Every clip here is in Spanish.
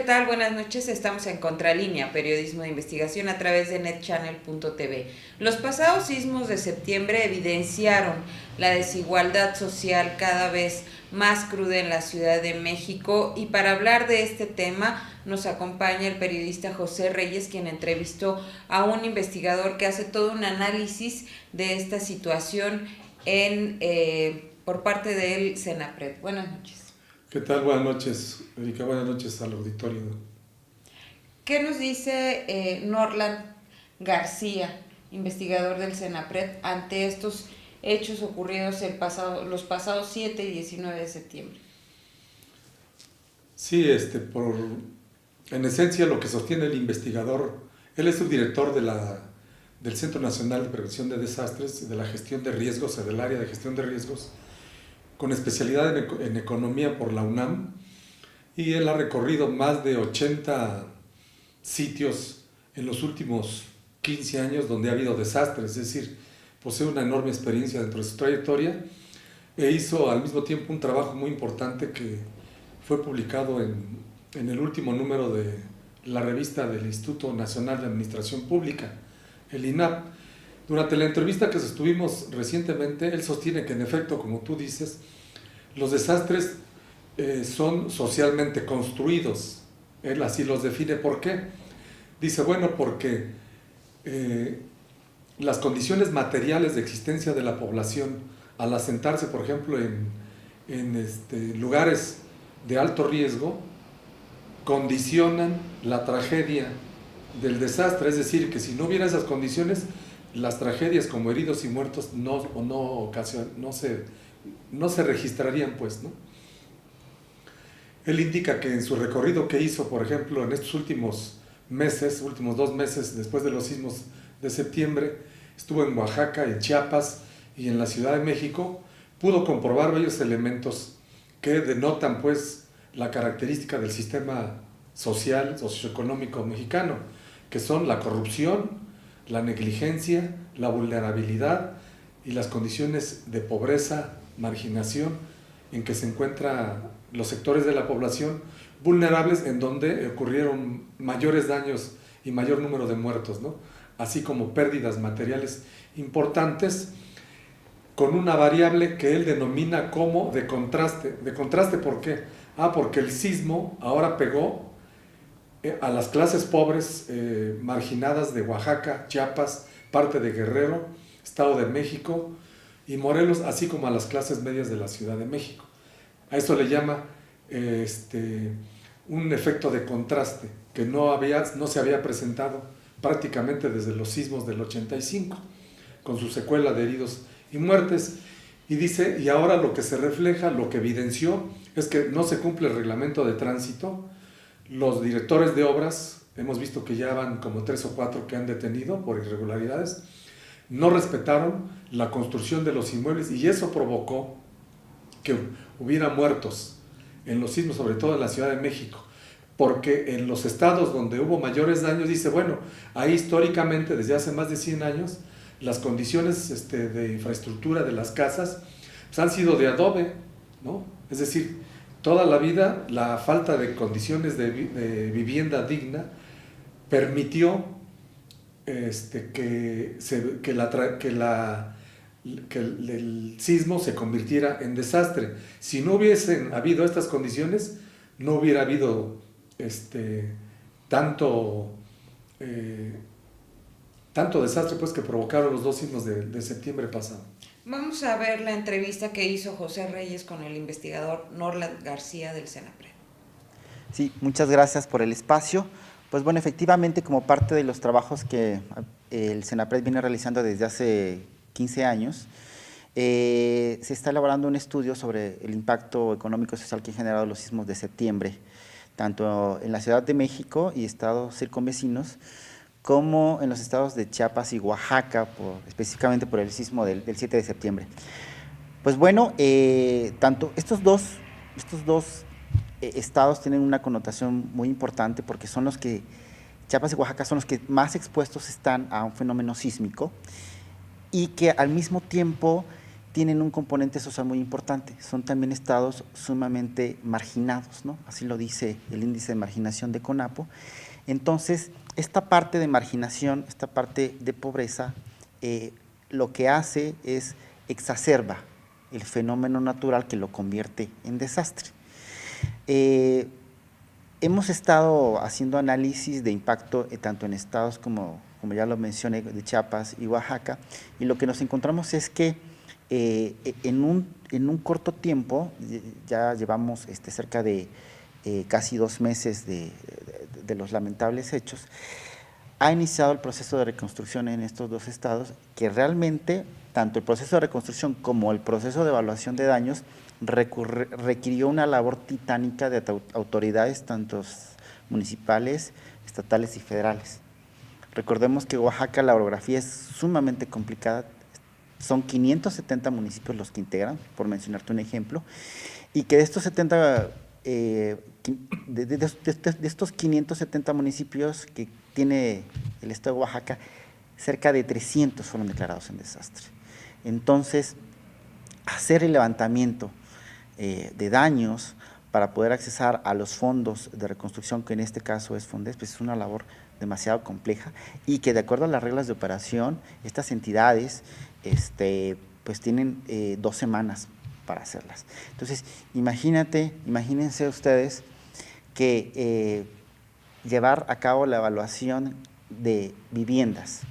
tal? Buenas noches. Estamos en Contralínea, periodismo de investigación a través de netchannel.tv. Los pasados sismos de septiembre evidenciaron la desigualdad social cada vez más cruda en la Ciudad de México, y para hablar de este tema nos acompaña el periodista José Reyes, quien entrevistó a un investigador que hace todo un análisis de esta situación por parte del CENAPRED. Buenas noches. ¿Qué tal? Buenas noches, Erika. Buenas noches al auditorio. ¿Qué nos dice Norland García, investigador del CENAPRED, ante estos hechos ocurridos los pasados 7 y 19 de septiembre? Sí, en esencia lo que sostiene el investigador, él es subdirector del Centro Nacional de Prevención de Desastres, de la gestión de riesgos, del área de gestión de riesgos, con especialidad en economía por la UNAM, y él ha recorrido más de 80 sitios en los últimos 15 años donde ha habido desastres, es decir, posee una enorme experiencia dentro de su trayectoria, e hizo al mismo tiempo un trabajo muy importante que fue publicado en el último número de la revista del Instituto Nacional de Administración Pública, el INAP. Durante la entrevista que sostuvimos recientemente, él sostiene que en efecto, como tú dices, los desastres son socialmente construidos. Él así los define. ¿Por qué? Dice, bueno, porque las condiciones materiales de existencia de la población, al asentarse, por ejemplo, en lugares de alto riesgo, condicionan la tragedia del desastre. Es decir, que si no hubiera esas condiciones, las tragedias como heridos y muertos no se registrarían, pues, ¿no? Él indica que en su recorrido que hizo, por ejemplo, en estos últimos 2 meses después de los sismos de septiembre, estuvo en Oaxaca, en Chiapas y en la Ciudad de México, pudo comprobar varios elementos que denotan, pues, la característica del sistema social, socioeconómico mexicano, que son la corrupción, la negligencia, la vulnerabilidad y las condiciones de pobreza, marginación en que se encuentran los sectores de la población vulnerables, en donde ocurrieron mayores daños y mayor número de muertos, ¿no? Así como pérdidas materiales importantes, con una variable que él denomina como de contraste. ¿De contraste por qué? Porque el sismo ahora pegó a las clases pobres marginadas de Oaxaca, Chiapas, parte de Guerrero, Estado de México y Morelos, así como a las clases medias de la Ciudad de México. A esto le llama un efecto de contraste que no se había presentado prácticamente desde los sismos del 85, con su secuela de heridos y muertes. Y dice, y ahora lo que se refleja, lo que evidenció, es que no se cumple el reglamento de tránsito. Los directores de obras, hemos visto que ya van como 3 o 4 que han detenido por irregularidades, no respetaron la construcción de los inmuebles, y eso provocó que hubiera muertos en los sismos, sobre todo en la Ciudad de México, porque en los estados donde hubo mayores daños, dice, bueno, ahí históricamente, desde hace más de 100 años, las condiciones de infraestructura de las casas pues, han sido de adobe, ¿no? Es decir, toda la vida la falta de condiciones de vivienda digna permitió que el sismo se convirtiera en desastre. Si no hubiesen habido estas condiciones, no hubiera habido tanto desastre, pues, que provocaron los 2 sismos de septiembre pasado. Vamos a ver la entrevista que hizo José Reyes con el investigador Norland García del CENAPRED. Sí, muchas gracias por el espacio. Pues bueno, efectivamente, como parte de los trabajos que el CENAPRED viene realizando desde hace 15 años, se está elaborando un estudio sobre el impacto económico y social que han generado los sismos de septiembre, tanto en la Ciudad de México y estados circunvecinos, como en los estados de Chiapas y Oaxaca, específicamente por el sismo del 7 de septiembre. Pues bueno, tanto estos dos estados tienen una connotación muy importante, porque son los que, Chiapas y Oaxaca son los que más expuestos están a un fenómeno sísmico, y que al mismo tiempo tienen un componente social muy importante. Son también estados sumamente marginados, ¿no? Así lo dice el índice de marginación de CONAPO. Entonces, esta parte de marginación, esta parte de pobreza, lo que hace es exacerba el fenómeno natural que lo convierte en desastre. Hemos estado haciendo análisis de impacto tanto en estados como ya lo mencioné, de Chiapas y Oaxaca, y lo que nos encontramos es que en un corto tiempo, ya llevamos cerca de casi 2 meses de los lamentables hechos, ha iniciado el proceso de reconstrucción en estos 2 estados, que realmente tanto el proceso de reconstrucción como el proceso de evaluación de daños requirió una labor titánica de autoridades, tanto municipales, estatales y federales. Recordemos que Oaxaca, la orografía es sumamente complicada, son 570 municipios los que integran, por mencionarte un ejemplo, y que de estos 70, de estos 570 municipios que tiene el estado de Oaxaca, cerca de 300 fueron declarados en desastre. Entonces, hacer el levantamiento de daños para poder accesar a los fondos de reconstrucción, que en este caso es FONDES, pues es una labor demasiado compleja y que de acuerdo a las reglas de operación, estas entidades pues tienen 2 semanas para hacerlas. Entonces, imagínense ustedes que llevar a cabo la evaluación de viviendas,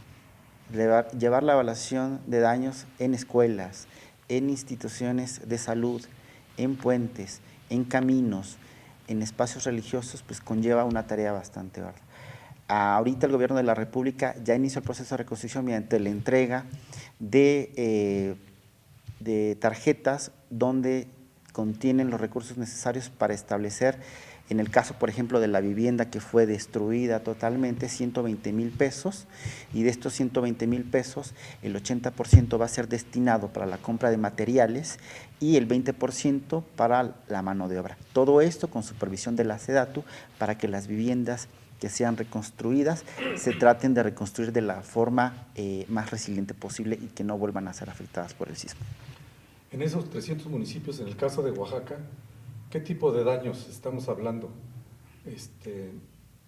llevar la evaluación de daños en escuelas, en instituciones de salud, en puentes, en caminos, en espacios religiosos, pues conlleva una tarea bastante ardua. Ahorita el Gobierno de la República ya inició el proceso de reconstrucción mediante la entrega de tarjetas donde contienen los recursos necesarios para establecer, en el caso, por ejemplo, de la vivienda que fue destruida totalmente, 120,000 pesos, y de estos 120,000 pesos, el 80% va a ser destinado para la compra de materiales y el 20% para la mano de obra. Todo esto con supervisión de la SEDATU para que las viviendas que sean reconstruidas se traten de reconstruir de la forma más resiliente posible y que no vuelvan a ser afectadas por el sismo. En esos 300 municipios, en el caso de Oaxaca, ¿qué tipo de daños estamos hablando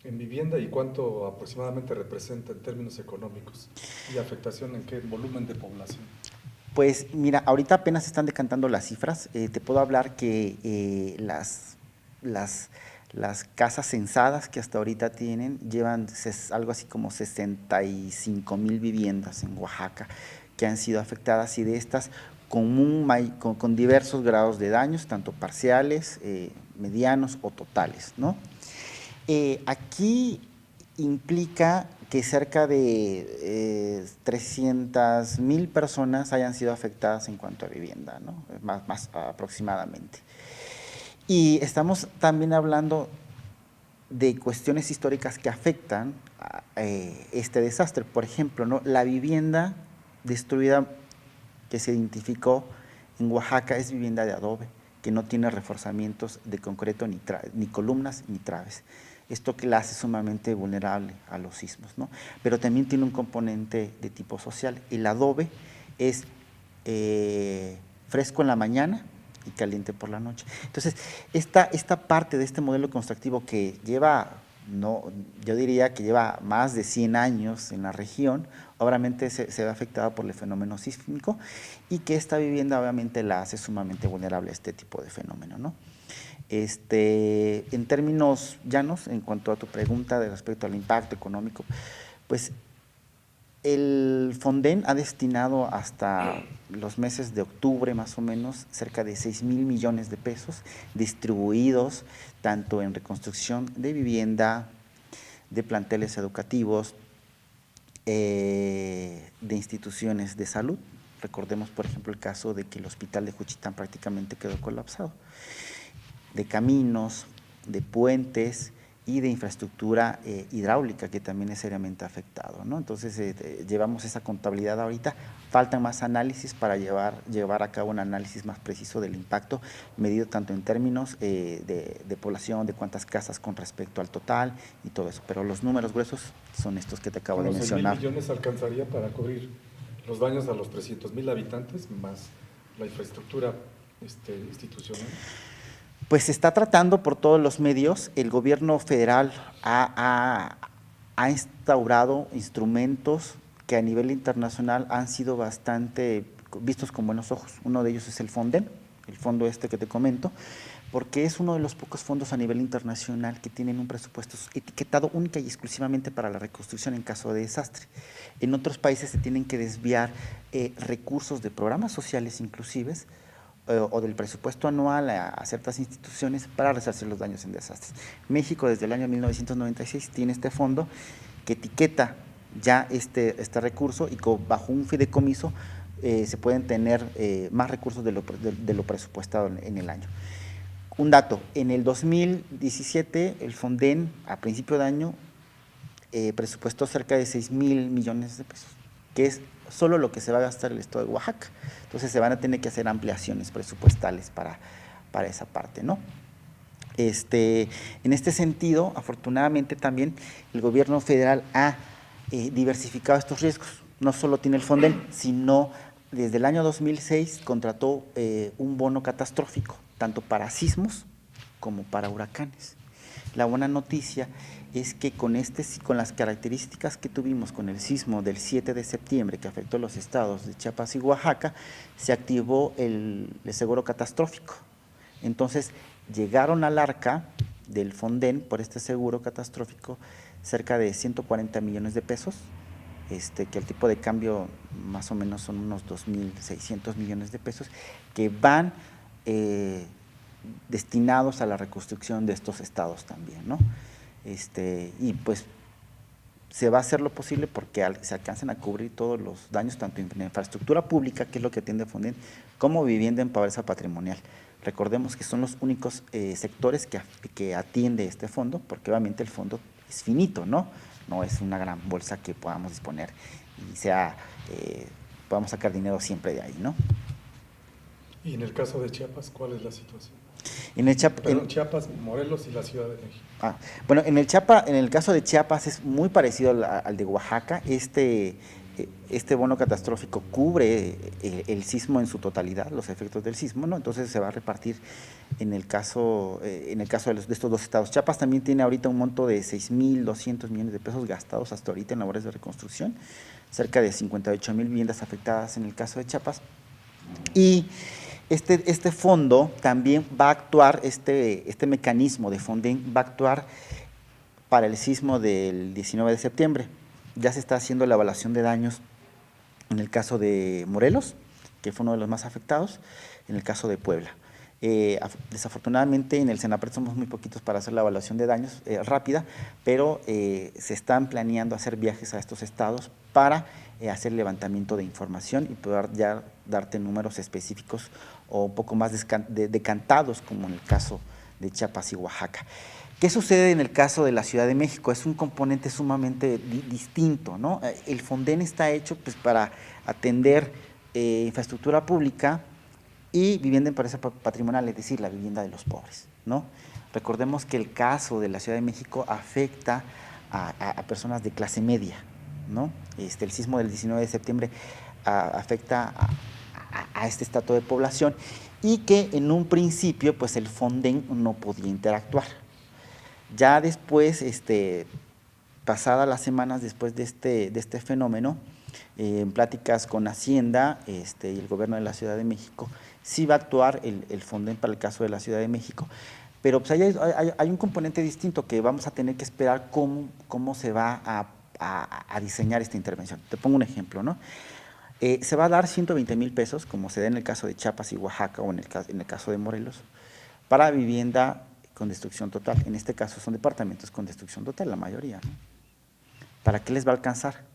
en vivienda y cuánto aproximadamente representa en términos económicos y afectación en qué volumen de población? Pues mira, ahorita apenas están decantando las cifras. Te puedo hablar que las casas censadas que hasta ahorita tienen llevan algo así como 65,000 viviendas en Oaxaca que han sido afectadas, y de estas con diversos grados de daños, tanto parciales, medianos o totales, ¿no? Aquí implica que cerca de 300,000 personas hayan sido afectadas en cuanto a vivienda, ¿no? Más aproximadamente. Y estamos también hablando de cuestiones históricas que afectan a este desastre. Por ejemplo, ¿no? La vivienda destruida que se identificó en Oaxaca es vivienda de adobe, que no tiene reforzamientos de concreto ni columnas ni traves. Esto que la hace sumamente vulnerable a los sismos, ¿no? Pero también tiene un componente de tipo social. El adobe es fresco en la mañana y caliente por la noche. Entonces, esta parte de este modelo constructivo que lleva, yo diría que lleva más de 100 años en la región, obviamente se ve afectada por el fenómeno sísmico, y que esta vivienda obviamente la hace sumamente vulnerable a este tipo de fenómeno, ¿no? En términos llanos, en cuanto a tu pregunta de respecto al impacto económico, pues el Fonden ha destinado hasta los meses de octubre más o menos cerca de 6,000 millones de pesos distribuidos tanto en reconstrucción de vivienda, de planteles educativos, de instituciones de salud. Recordemos, por ejemplo, el caso de que el hospital de Juchitán prácticamente quedó colapsado, de caminos, de puentes y de infraestructura hidráulica, que también es seriamente afectado, ¿no? Entonces, llevamos esa contabilidad ahorita. Faltan más análisis para llevar a cabo un análisis más preciso del impacto, medido tanto en términos de población, de cuántas casas con respecto al total y todo eso. Pero los números gruesos son estos que te acabo de mencionar. ¿6,000 millones alcanzaría para cubrir los daños a los 300,000 habitantes, más la infraestructura institucional? Pues se está tratando por todos los medios. El gobierno federal ha instaurado instrumentos que a nivel internacional han sido bastante vistos con buenos ojos. Uno de ellos es el Fonden, el fondo que te comento, porque es uno de los pocos fondos a nivel internacional que tienen un presupuesto etiquetado única y exclusivamente para la reconstrucción en caso de desastre. En otros países se tienen que desviar recursos de programas sociales inclusive, o del presupuesto anual a ciertas instituciones para resarcir los daños en desastres. México desde el año 1996 tiene este fondo que etiqueta ya este recurso y bajo un fideicomiso se pueden tener más recursos de lo presupuestado en el año. Un dato, en el 2017 el Fonden a principio de año presupuestó cerca de 6,000 millones de pesos, que es solo lo que se va a gastar el estado de Oaxaca. Entonces se van a tener que hacer ampliaciones presupuestales para esa parte, ¿no? En este sentido, afortunadamente también el gobierno federal ha diversificado estos riesgos. No solo tiene el Fonden, sino desde el año 2006 contrató un bono catastrófico, tanto para sismos como para huracanes. La buena noticia es que con las características que tuvimos con el sismo del 7 de septiembre que afectó los estados de Chiapas y Oaxaca, se activó el seguro catastrófico. Entonces, llegaron al arca del Fonden por este seguro catastrófico cerca de 140 millones de pesos, que el tipo de cambio más o menos son unos 2,600 millones de pesos, que van destinados a la reconstrucción de estos estados también, ¿no? Y pues se va a hacer lo posible porque se alcancen a cubrir todos los daños, tanto en infraestructura pública, que es lo que atiende Fonden, como vivienda en pobreza patrimonial. Recordemos que son los únicos sectores que atiende este fondo, porque obviamente el fondo es finito, ¿no? No es una gran bolsa que podamos disponer y podamos sacar dinero siempre de ahí, ¿no? Y en el caso de Chiapas, ¿cuál es la situación? Chiapas, Morelos y la Ciudad de México. Bueno, en el caso de Chiapas es muy parecido al de Oaxaca. Este bono catastrófico cubre el sismo en su totalidad, los efectos del sismo, ¿no? Entonces se va a repartir en el caso de estos dos estados. Chiapas también tiene ahorita un monto de 6,200 millones de pesos gastados hasta ahorita en labores de reconstrucción, cerca de 58,000 viviendas afectadas en el caso de Chiapas. Y este fondo también va a actuar, este mecanismo de Fonden va a actuar para el sismo del 19 de septiembre. Ya se está haciendo la evaluación de daños en el caso de Morelos, que fue uno de los más afectados, en el caso de Puebla. Desafortunadamente en el Senapred somos muy poquitos para hacer la evaluación de daños rápida, pero se están planeando hacer viajes a estos estados para hacer levantamiento de información y poder ya darte números específicos o un poco más decantados, como en el caso de Chiapas y Oaxaca. ¿Qué sucede en el caso de la Ciudad de México? Es un componente sumamente distinto, ¿no? El Fonden está hecho pues, para atender infraestructura pública y vivienda en pobreza patrimonial, es decir, la vivienda de los pobres, ¿no? Recordemos que el caso de la Ciudad de México afecta a personas de clase media, ¿no? El sismo del 19 de septiembre afecta a este estrato de población y que en un principio pues el Fonden no podía interactuar. Ya después, pasadas las semanas después de este fenómeno, en pláticas con Hacienda y el gobierno de la Ciudad de México, sí va a actuar el Fonden para el caso de la Ciudad de México, pero pues hay un componente distinto que vamos a tener que esperar cómo se va a diseñar esta intervención. Te pongo un ejemplo, ¿no? Se va a dar 120,000 pesos, como se da en el caso de Chiapas y Oaxaca o en el caso de Morelos, para vivienda con destrucción total. En este caso son departamentos con destrucción total, la mayoría, ¿no? ¿Para qué les va a alcanzar?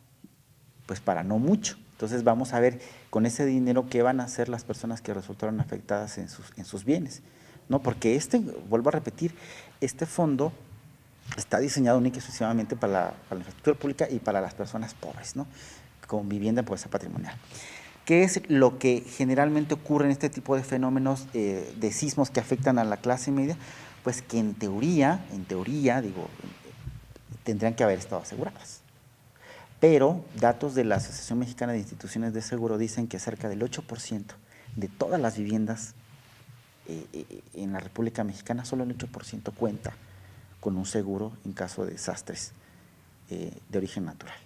Pues para no mucho. Entonces vamos a ver con ese dinero qué van a hacer las personas que resultaron afectadas en sus bienes, ¿no? Porque vuelvo a repetir, este fondo está diseñado única y exclusivamente para la infraestructura pública y para las personas pobres, ¿no? Con vivienda en pobreza patrimonial. ¿Qué es lo que generalmente ocurre en este tipo de fenómenos de sismos que afectan a la clase media? Pues que en teoría, tendrían que haber estado aseguradas. Pero datos de la Asociación Mexicana de Instituciones de Seguro dicen que cerca del 8% de todas las viviendas en la República Mexicana, solo el 8% cuenta con un seguro en caso de desastres de origen natural.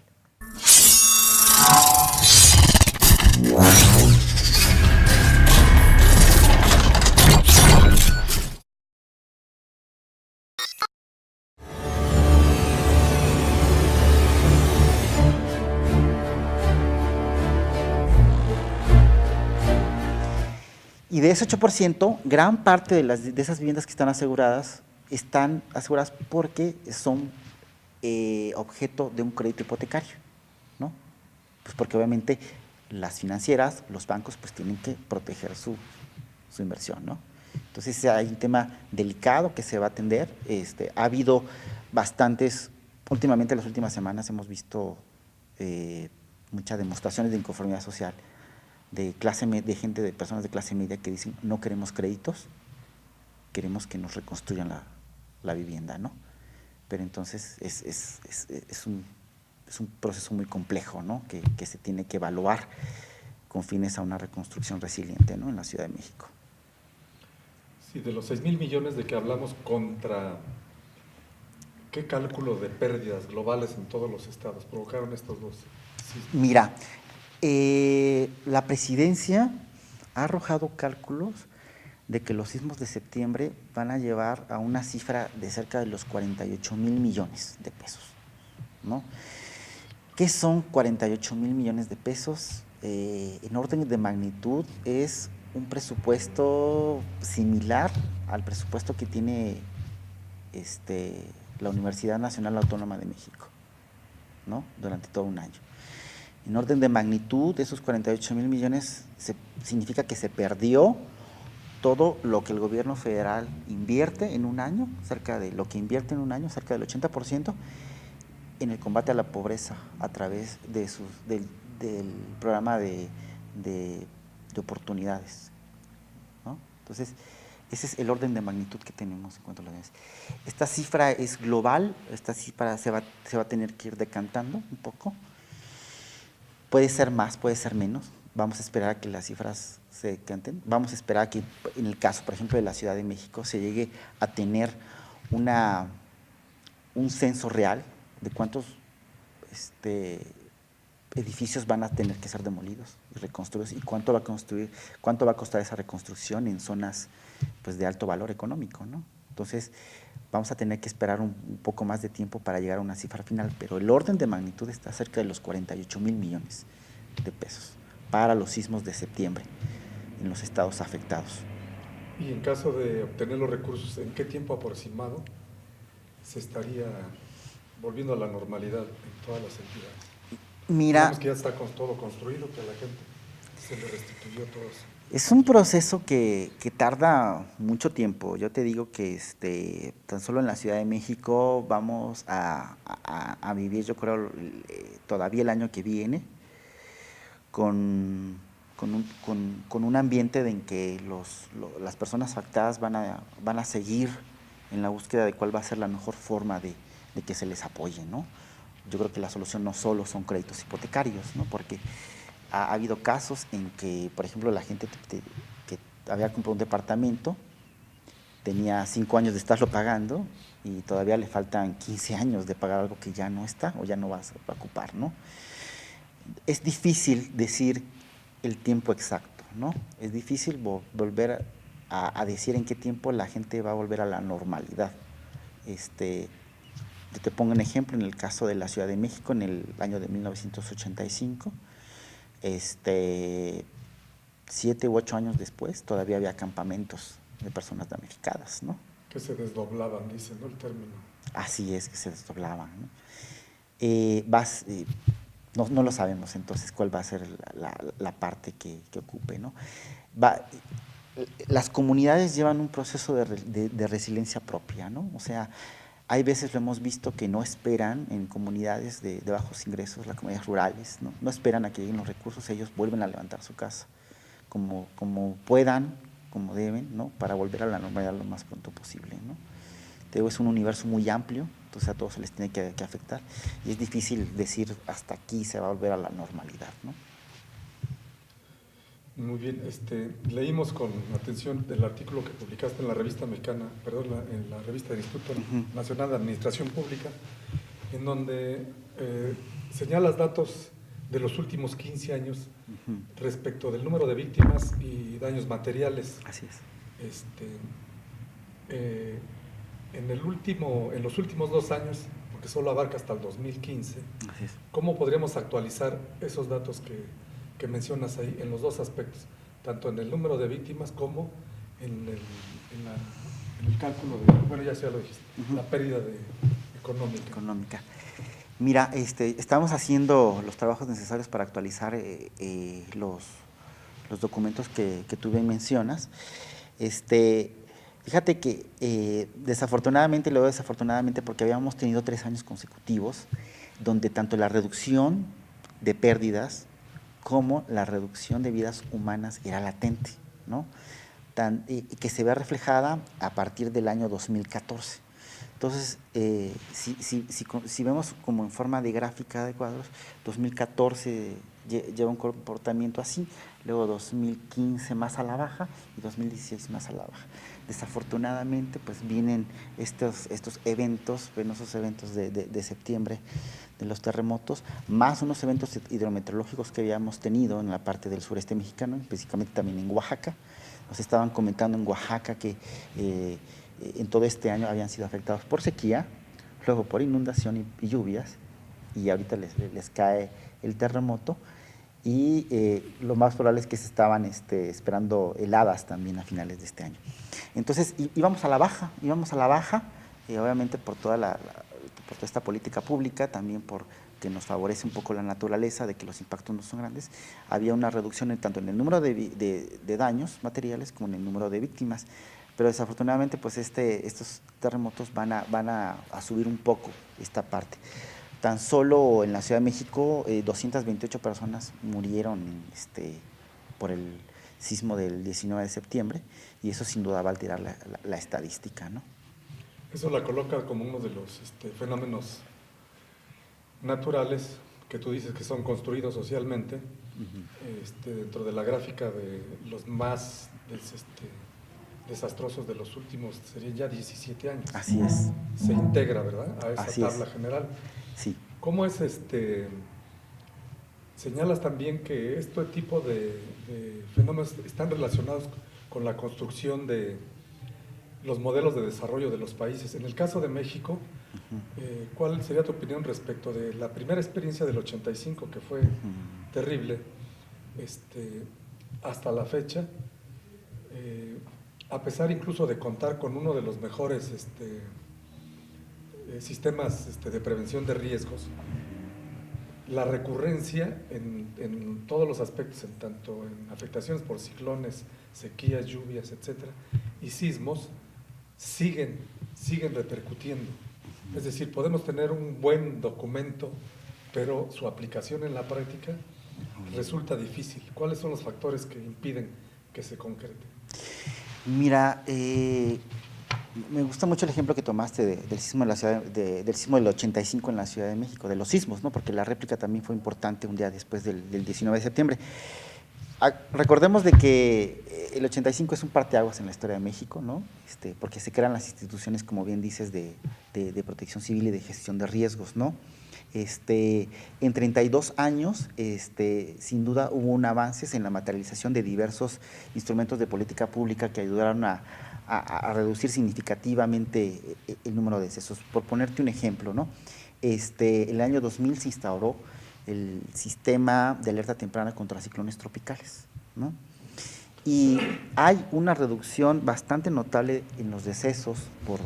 Y de ese 8%, gran parte de esas viviendas que están aseguradas porque son objeto de un crédito hipotecario, ¿no? Pues porque obviamente las financieras, los bancos, pues tienen que proteger su inversión, ¿no? Entonces hay un tema delicado que se va a atender. Ha habido últimamente en las últimas semanas hemos visto muchas demostraciones de inconformidad social de personas de clase media que dicen no queremos créditos, queremos que nos reconstruyan la vivienda, ¿no? Pero entonces es un proceso muy complejo, ¿no? Que se tiene que evaluar con fines a una reconstrucción resiliente, ¿no? En la Ciudad de México. Sí, de los 6,000 millones de que hablamos, ¿contra qué cálculo de pérdidas globales en todos los estados provocaron estos dos sismos? Mira, la presidencia ha arrojado cálculos de que los sismos de septiembre van a llevar a una cifra de cerca de los 48,000 millones de pesos, ¿no? ¿Qué son 48,000 millones de pesos? En orden de magnitud es un presupuesto similar al presupuesto que tiene la Universidad Nacional Autónoma de México, ¿no? Durante todo un año. En orden de magnitud, de esos 48,000 millones significa que se perdió todo lo que el gobierno federal invierte en un año, cerca del 80%, en el combate a la pobreza a través del programa de oportunidades, ¿no? Entonces, ese es el orden de magnitud que tenemos en cuanto a las bienes. Esta cifra es global, esta cifra se va a tener que ir decantando un poco. Puede ser más, puede ser menos. Vamos a esperar a que las cifras se decanten. Vamos a esperar a que, en el caso, por ejemplo, de la Ciudad de México, se llegue a tener un censo real de cuántos edificios van a tener que ser demolidos y reconstruidos y cuánto va a costar esa reconstrucción en zonas pues de alto valor económico, ¿no? Entonces vamos a tener que esperar un poco más de tiempo para llegar a una cifra final, pero el orden de magnitud está cerca de los 48,000 millones de pesos para los sismos de septiembre en los estados afectados. Y en caso de obtener los recursos, ¿en qué tiempo aproximado se estaría volviendo a la normalidad en todas las entidades? Mira, digamos que ya está todo construido, que a la gente se le restituyó todo eso. Es un proceso que tarda mucho tiempo. Yo te digo que tan solo en la Ciudad de México vamos a vivir, yo creo, todavía el año que viene, con un ambiente en que las personas afectadas van a seguir en la búsqueda de cuál va a ser la mejor forma de que se les apoye, ¿no? Yo creo que la solución no solo son créditos hipotecarios, ¿no? Porque ha habido casos en que, por ejemplo, la gente que había comprado un departamento, tenía 5 años de estarlo pagando y todavía le faltan 15 años de pagar algo que ya no está o ya no va a ocupar, ¿no? Es difícil decir el tiempo exacto, ¿no? Es difícil volver a decir en qué tiempo la gente va a volver a la normalidad. Yo te pongo un ejemplo, en el caso de la Ciudad de México, en el año de 1985, 7 u 8 años después, todavía había campamentos de personas damnificadas, ¿no? Que se desdoblaban, dicen, ¿no? El término. Así es, que se desdoblaban, ¿no? No lo sabemos entonces cuál va a ser la parte que ocupe, ¿no? Las comunidades llevan un proceso de resiliencia propia, ¿no? O sea, hay veces lo hemos visto que no esperan en comunidades de bajos ingresos, las comunidades rurales, ¿no? No esperan a que lleguen los recursos, ellos vuelven a levantar su casa como puedan, como deben, ¿no? Para volver a la normalidad lo más pronto posible, ¿no? Te digo, es un universo muy amplio, entonces a todos se les tiene que afectar y es difícil decir hasta aquí se va a volver a la normalidad, ¿no? Muy bien, leímos con atención el artículo que publicaste en la revista mexicana, perdón, en la revista del Instituto Nacional de Administración Pública, en donde señalas datos de los últimos 15 años respecto del número de víctimas y daños materiales. Así es. En los últimos 2 años, porque solo abarca hasta el 2015, Así es. ¿cómo podríamos actualizar esos datos que mencionas ahí en los dos aspectos, tanto en el número de víctimas como en el cálculo de, bueno, ya lo dijiste, la pérdida económica? Mira, estamos haciendo los trabajos necesarios para actualizar los documentos que tú bien mencionas. Fíjate que desafortunadamente, luego desafortunadamente, porque habíamos tenido 3 años consecutivos donde tanto la reducción de pérdidas como la reducción de vidas humanas era latente, ¿no? Que se ve reflejada a partir del año 2014. Entonces, si vemos como en forma de gráfica de cuadros, 2014 lleva un comportamiento así, luego 2015 más a la baja y 2016 más a la baja. Desafortunadamente, pues vienen estos eventos, penosos eventos de septiembre, de los terremotos, más unos eventos hidrometeorológicos que habíamos tenido en la parte del sureste mexicano, específicamente también en Oaxaca. Nos estaban comentando en Oaxaca que en todo este año habían sido afectados por sequía, luego por inundación y lluvias, y ahorita les cae el terremoto, y lo más probable es que se estaban esperando heladas también a finales de este año. Entonces íbamos a la baja, obviamente por toda esta política pública, también porque nos favorece un poco la naturaleza de que los impactos no son grandes. Había una reducción tanto en el número de daños materiales como en el número de víctimas, pero desafortunadamente pues estos terremotos van a subir un poco esta parte. Tan solo en la Ciudad de México 228 personas murieron por el sismo del 19 de septiembre, y eso sin duda va a alterar la estadística, ¿no? Eso la coloca como uno de los fenómenos naturales que tú dices que son construidos socialmente, dentro de la gráfica de los más desastrosos de los últimos, serían ya 17 años. Así es. Se integra, ¿verdad?, a esa Así tabla es. general. Sí. ¿Cómo es señalas también que este tipo de fenómenos están relacionados con la construcción de los modelos de desarrollo de los países? En el caso de México, ¿cuál sería tu opinión respecto de la primera experiencia del 85, que fue terrible, hasta la fecha, a pesar incluso de contar con uno de los mejores sistemas de prevención de riesgos, la recurrencia en todos los aspectos, tanto en afectaciones por ciclones, sequías, lluvias, etcétera, y sismos, siguen repercutiendo? Es decir, podemos tener un buen documento, pero su aplicación en la práctica resulta difícil. ¿Cuáles son los factores que impiden que se concrete? Mira, me gusta mucho el ejemplo que tomaste del sismo del sismo del 85 en la Ciudad de México, de los sismos, ¿no? Porque la réplica también fue importante un día después del 19 de septiembre. Recordemos de que el 85 es un parteaguas en la historia de México, ¿no? Porque se crean las instituciones, como bien dices, de protección civil y de gestión de riesgos, ¿no? En 32 años, sin duda hubo un avance en la materialización de diversos instrumentos de política pública que ayudaron a reducir significativamente el número de decesos. Por ponerte un ejemplo, ¿no? El año 2000 se instauró el sistema de alerta temprana contra ciclones tropicales, ¿no? Y hay una reducción bastante notable en los decesos por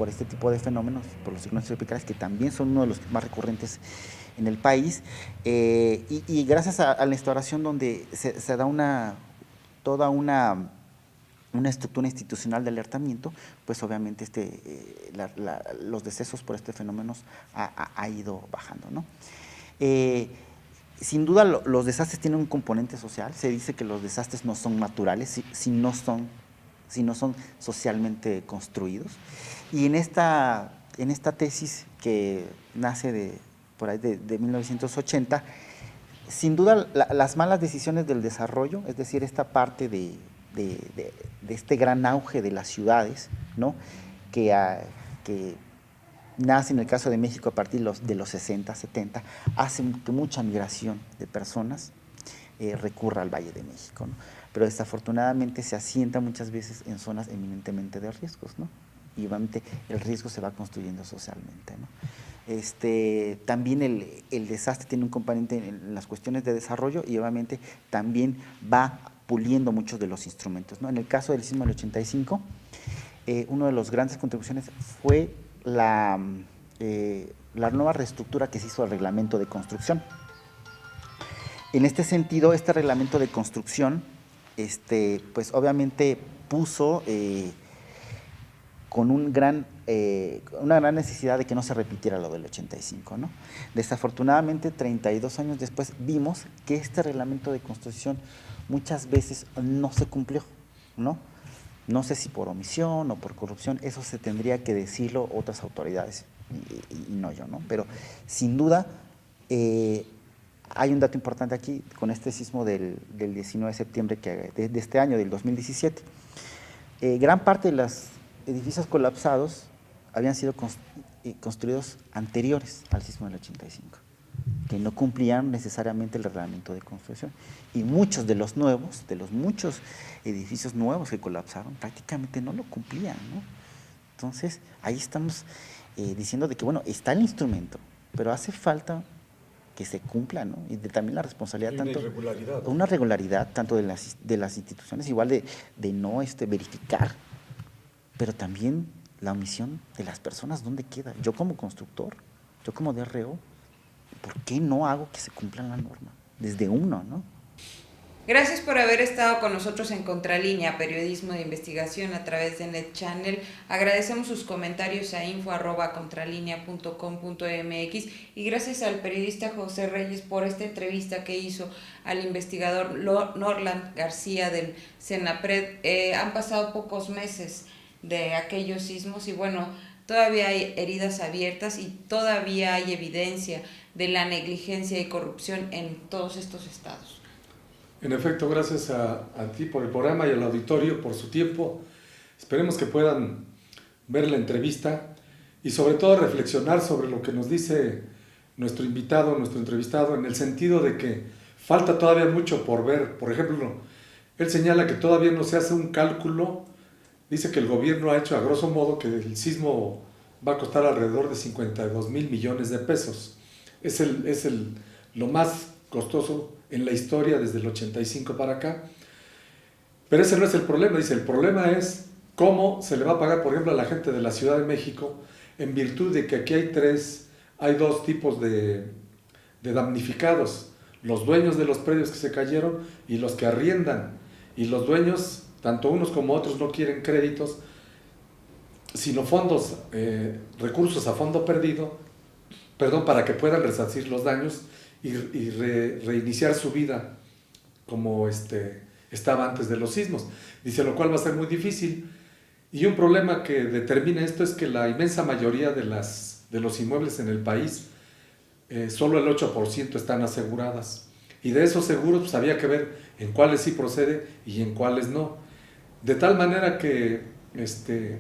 este tipo de fenómenos, por los ciclones tropicales, que también son uno de los más recurrentes en el país, y gracias a la instauración donde se da toda una estructura institucional de alertamiento, pues obviamente los decesos por este fenómeno ha ido bajando, ¿no? Sin duda los desastres tienen un componente social. Se dice que los desastres no son naturales si no son socialmente construidos, y en esta tesis que nace por ahí de 1980, Sin duda, las malas decisiones del desarrollo, es decir, esta parte de este gran auge de las ciudades, ¿no? Que nace en el caso de México a partir de los 60, 70, hacen que mucha migración de personas recurra al Valle de México, ¿no? Pero desafortunadamente se asienta muchas veces en zonas eminentemente de riesgos, ¿no? Y obviamente el riesgo se va construyendo socialmente, ¿no? También el desastre tiene un componente en las cuestiones de desarrollo y obviamente también va puliendo muchos de los instrumentos, ¿no? En el caso del sismo del 85, una de las grandes contribuciones fue la nueva reestructura que se hizo al reglamento de construcción. En este sentido, este reglamento de construcción, pues obviamente puso con una gran necesidad de que no se repitiera lo del 85, ¿no? Desafortunadamente, 32 años después, vimos que este reglamento de construcción muchas veces no se cumplió, ¿no? No sé si por omisión o por corrupción, eso se tendría que decirlo otras autoridades, y no yo, ¿no? Pero sin duda, hay un dato importante aquí con este sismo del 19 de septiembre de este año, del 2017. Gran parte de los edificios colapsados habían sido construidos anteriores al sismo del 85, que no cumplían necesariamente el reglamento de construcción. Y muchos de los muchos edificios nuevos que colapsaron, prácticamente no lo cumplían, ¿no? Entonces, ahí estamos diciendo de que, bueno, está el instrumento, pero hace falta que se cumpla, ¿no? Y también la responsabilidad una regularidad tanto de las instituciones, igual de no verificar, pero también la omisión de las personas, ¿dónde queda? Yo como constructor, yo como DRO, ¿por qué no hago que se cumpla la norma? Desde uno, ¿no? Gracias por haber estado con nosotros en Contralínea, periodismo de investigación a través de NetChannel. Agradecemos sus comentarios a info@contralinea.com.mx y gracias al periodista José Reyes por esta entrevista que hizo al investigador Norland García del CENAPRED. Han pasado pocos meses de aquellos sismos y bueno, todavía hay heridas abiertas y todavía hay evidencia de la negligencia y corrupción en todos estos estados. En efecto, gracias a ti por el programa y al auditorio por su tiempo. Esperemos que puedan ver la entrevista y sobre todo reflexionar sobre lo que nos dice nuestro entrevistado, en el sentido de que falta todavía mucho por ver. Por ejemplo, él señala que todavía no se hace un cálculo. Dice que el gobierno ha hecho a grosso modo que el sismo va a costar alrededor de 52,000 millones de pesos. Es lo más costoso en la historia desde el 85 para acá. Pero ese no es el problema. Dice, el problema es cómo se le va a pagar, por ejemplo, a la gente de la Ciudad de México, en virtud de que aquí hay dos tipos de damnificados. Los dueños de los predios que se cayeron y los que arriendan. Y los dueños, tanto unos como otros, no quieren créditos, sino recursos a fondo perdido, para que puedan resarcir los daños y reiniciar su vida como estaba antes de los sismos. Dice, lo cual va a ser muy difícil. Y un problema que determina esto es que la inmensa mayoría de los inmuebles en el país, solo el 8% están aseguradas. Y de esos seguros pues, había que ver en cuáles sí procede y en cuáles no. De tal manera que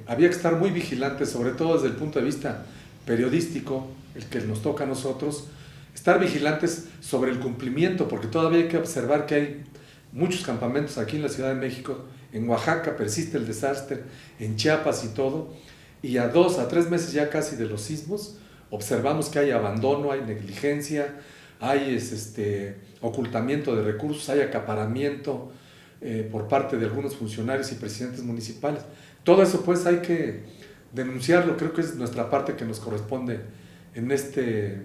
había que estar muy vigilantes, sobre todo desde el punto de vista periodístico, el que nos toca a nosotros, estar vigilantes sobre el cumplimiento, porque todavía hay que observar que hay muchos campamentos aquí en la Ciudad de México, en Oaxaca persiste el desastre, en Chiapas y todo, y a 2 a 3 meses ya casi de los sismos, observamos que hay abandono, hay negligencia, hay ocultamiento de recursos, hay acaparamiento por parte de algunos funcionarios y presidentes municipales. Todo eso pues hay que denunciarlo, creo que es nuestra parte que nos corresponde en este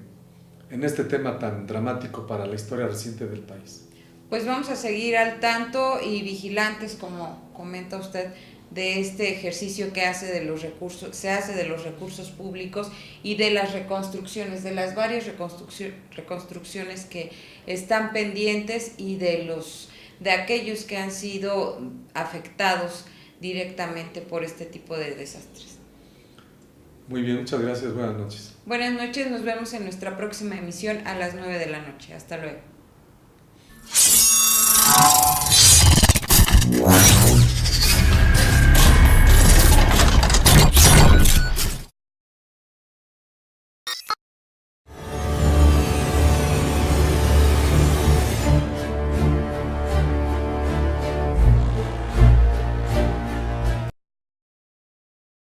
tema tan dramático para la historia reciente del país. Pues vamos a seguir al tanto y vigilantes, como comenta usted, de este ejercicio que se hace de los recursos públicos y de las reconstrucciones, de las varias reconstrucciones que están pendientes y de aquellos que han sido afectados directamente por este tipo de desastres. Muy bien, muchas gracias, buenas noches. Buenas noches, nos vemos en nuestra próxima emisión a las 9 de la noche. Hasta luego.